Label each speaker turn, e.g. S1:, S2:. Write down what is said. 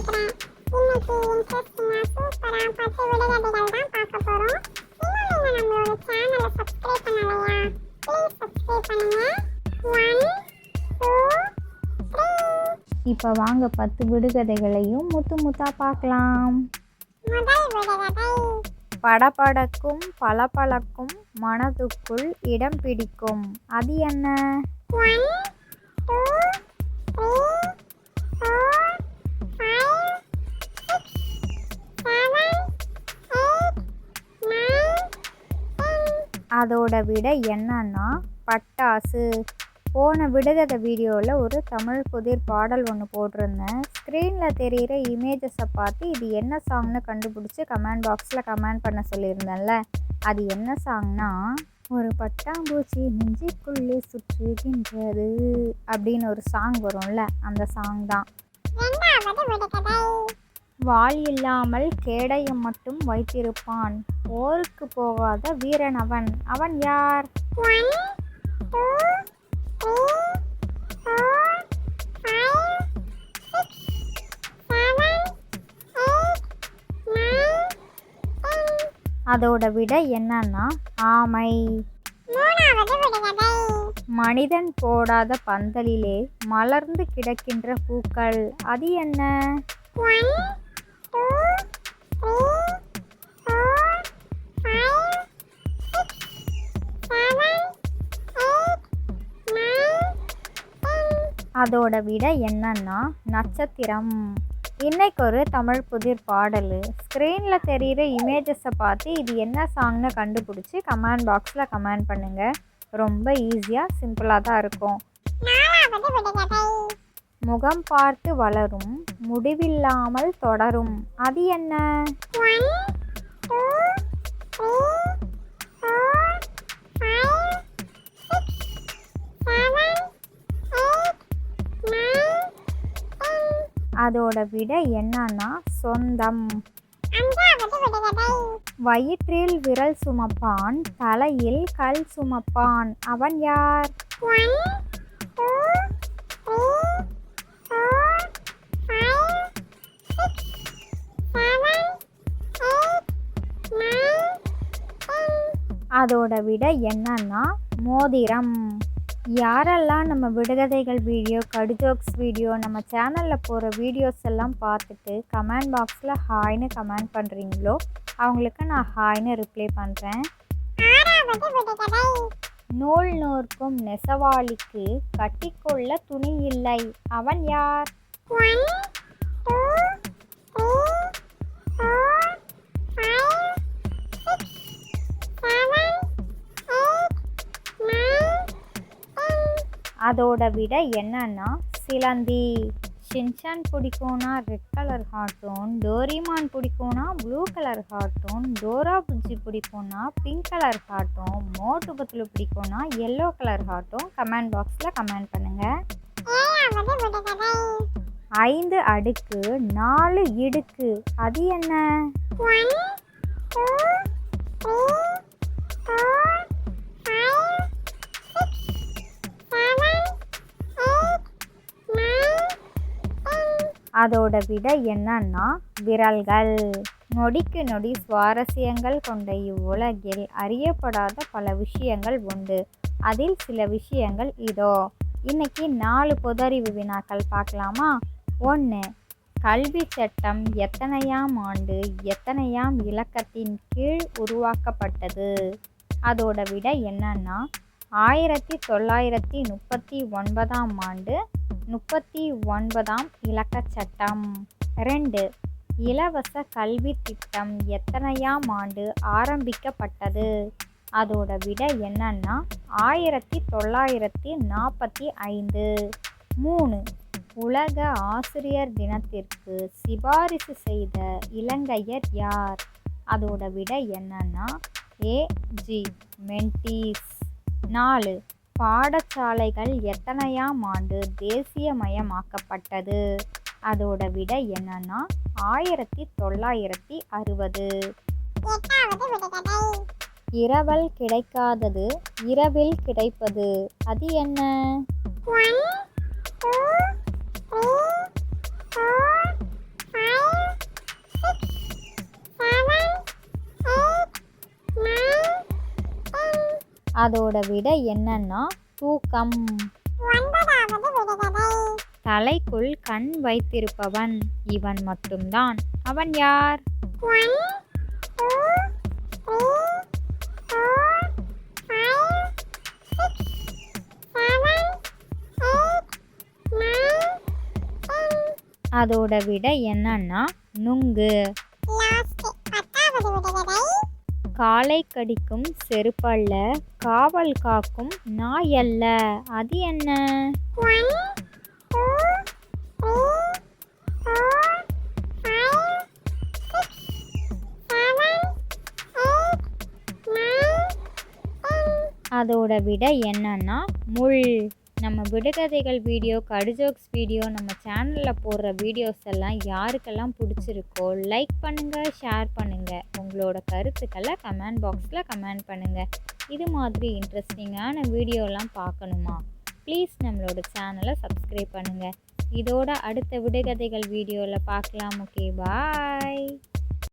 S1: இருக்கிறேன். இன்னைக்கு இன்ட்ரெஸ்டிங்கா சூப்பரா 10 விடுகதைகள் தான் பார்க்க போறோம். இன்னும் நீங்க நம்மளோட சேனலை சப்ஸ்கிரைப் பண்ணலையா? ப்ளீஸ் சப்ஸ்கிரைப் பண்ணுங்க. 1 2 3.
S2: இப்போ வாங்க 10 விடுகதைகளையும் முத்து முத்தா பார்க்கலாம்.
S1: முதல் விடுகதை.
S2: படபடக்கும் பளபளக்கும் மனதுக்குள் இடம் பிடிக்கும், அது என்ன?
S1: 1 2 3 4 5 6 7 8 9 10.
S2: அதோட விடை என்னன்னா பட்டாசு. போன விடுகதை வீடியோவில் ஒரு தமிழ் புதிர் பாடல் ஒன்று போட்டிருந்தேன். ஸ்க்ரீனில் தெரிகிற இமேஜஸை பார்த்து இது என்ன சாங்னு கண்டுபிடிச்சி கமெண்ட் பாக்ஸில் கமெண்ட் பண்ண சொல்லியிருந்தேன்ல, அது என்ன சாங்னா ஒரு பட்டாம்பூச்சி நெஞ்சுக்குள்ளே சுற்றுகின்றது அப்படின்னு ஒரு சாங் வரும்ல, அந்த சாங் தான்.
S1: இரண்டாவது விடுகதை.
S2: வாள் இல்லாமல் கேடயம் மட்டும் வைத்திருப்பான், போருக்கு போகாத வீரன் அவன், அவன் யார்?
S1: 1 2 3 4 5 6 7 8 9 10.
S2: அதோட விடை என்னன்னா ஆமை.
S1: மூணாவது விடுகதை.
S2: மனிதன் போடாத பந்தலிலே மலர்ந்து கிடக்கின்ற பூக்கள், அது என்ன?
S1: 1 2 3 4 5 6 7 8 9 10.
S2: அதோட விடை என்னன்னா நட்சத்திரம். இன்னைக்கு ஒரு தமிழ் புதிர் பாடல். ஸ்க்ரீனில் தெரிகிற இமேஜஸை பார்த்து இது என்ன சாங்னு கண்டுபிடிச்சி கமெண்ட் பாக்ஸில் கமெண்ட் பண்ணுங்கள். ரொம்ப ஈஸியாக சிம்பிளாக தான் இருக்கும்.
S1: நாலாவது விடுகதை.
S2: முகம் பார்த்து வளரும், முடிவில்லாமல் தொடரும், அது என்ன?
S1: 1 2 3 4 5 6 7 8 9 10.
S2: அதோட விடை என்னன்னா சொந்தம்.
S1: அஞ்சாவது விடுகதை.
S2: வயிற்றில் விரல் சுமப்பான், தலையில் கல் சுமப்பான், அவன் யார்?
S1: 1 2 3 4 5 6 7 8 9 10.
S2: அதோட விடை என்னன்னா மோதிரம். யாரெல்லாம் நம்ம விடுகதைகள் வீடியோ, கடுஜோக்ஸ் வீடியோ, நம்ம சேனலில் போகிற வீடியோஸ் எல்லாம் பார்த்துட்டு கமெண்ட் பாக்ஸில் ஹாய்னு கமெண்ட் பண்ணுறீங்களோ அவங்களுக்கு நான் ஹாய்னு ரிப்ளை பண்ணுறேன்.
S1: ஆறாவது விடுகதை.
S2: நூல் நூற்கும் நெசவாளிக்கு கட்டிக்கொள்ள துணி இல்லை, அவன் யார்?
S1: 1 2 3 4 5 6 7 8 9 10.
S2: அதோட விடை என்னன்னா சிலந்தி. ஷின்சான் பிடிக்கும்னா ரெட் கலர் ஹார்ட்டோன், டோரிமான் பிடிக்கும்னா ப்ளூ கலர் ஹார்ட்டோன், டோரா புஜ்ஜி பிடிக்கும்னா பிங்க் கலர் ஹார்ட்டோன், மோட்டு பத்துல பிடிக்கும்னா எல்லோ கலர் ஹார்ட்டோன் கமெண்ட் பாக்ஸில் கமெண்ட் பண்ணுங்கள்.
S1: ஏழாவது விடுகதை.
S2: 5 அடுக்கு 4 இடுக்கு, அது என்ன?
S1: 1 2 3 4 5 6 7 8 9 10.
S2: அதோட விடை என்னன்னா விரல்கள். நொடிக்கு நொடி சுவாரஸ்யங்கள் கொண்ட இவ்வுலகில் அறியப்படாத பல விஷயங்கள் உண்டு. அதில் சில விஷயங்கள் இதோ. இன்னைக்கு 4 பொதறிவு வினாக்கள் பார்க்கலாமா? 1. கல்வி சட்டம் எத்தனையாம் ஆண்டு எத்தனையாம் இலக்கத்தின் கீழ் உருவாக்கப்பட்டது? அதோட விடை என்னன்னா 1939ஆம் ஆண்டு 39ஆம் இலக்க சட்டம். 2. இலவச கல்வி திட்டம் எத்தனையாம் ஆண்டு ஆரம்பிக்கப்பட்டது? அதோட விடை என்னன்னா 1945. 3. உலக ஆசிரியர் தினத்திற்கு சிபாரிசு செய்த இலங்கையர் யார்? அதோட விடை என்னன்னா A.G. மென்டிஸ். 4. பாடசாலைகள் எத்தனையாம் ஆண்டு தேசியமயமாக்கப்பட்டது? அதோட விடை என்னன்னா 1960.
S1: எட்டாவது விடுகதை.
S2: இரவல் கிடைக்காதது இரவில் கிடைப்பது, அது என்ன?
S1: 1 2 3 4
S2: அதோட விடை என்னன்னா தூக்கம்.
S1: 9வது விடுகதை.
S2: தலைக்குள் கண் வைத்திருப்பவன் இவன் மட்டும்தான். அவன் யார்?
S1: 1 2 3 4 5 6 7 8 9 10.
S2: அதோட விடை என்னன்னா நுங்கு.
S1: லாஸ்ட் 10வது விடுகதை.
S2: காலை கடிக்கும் செருப்பல்ல, காவல் காக்கும் நாய் அல்ல. அது என்ன?
S1: 1 2 3 4 5 6 7 8 9 10.
S2: அதோட விடை என்னன்னா முள். நம்ம விடுகதைகள் வீடியோ, கடிஜோக்ஸ் வீடியோ, நம்ம சேனலில் போடுற வீடியோஸ் எல்லாம் யாருக்கெல்லாம் பிடிச்சிருக்கோ லைக் பண்ணுங்கள், ஷேர் பண்ணுங்கள். உங்களோட கருத்துக்களை கமெண்ட் பாக்ஸில் கமெண்ட் பண்ணுங்கள். இது மாதிரி இன்ட்ரெஸ்டிங்கான வீடியோலாம் பார்க்கணுமா? ப்ளீஸ் நம்மளோட சேனலை சப்ஸ்கிரைப் பண்ணுங்கள். இதோட அடுத்த விடுகதைகள் வீடியோவில் பார்க்கலாம். ஓகே, பாய்.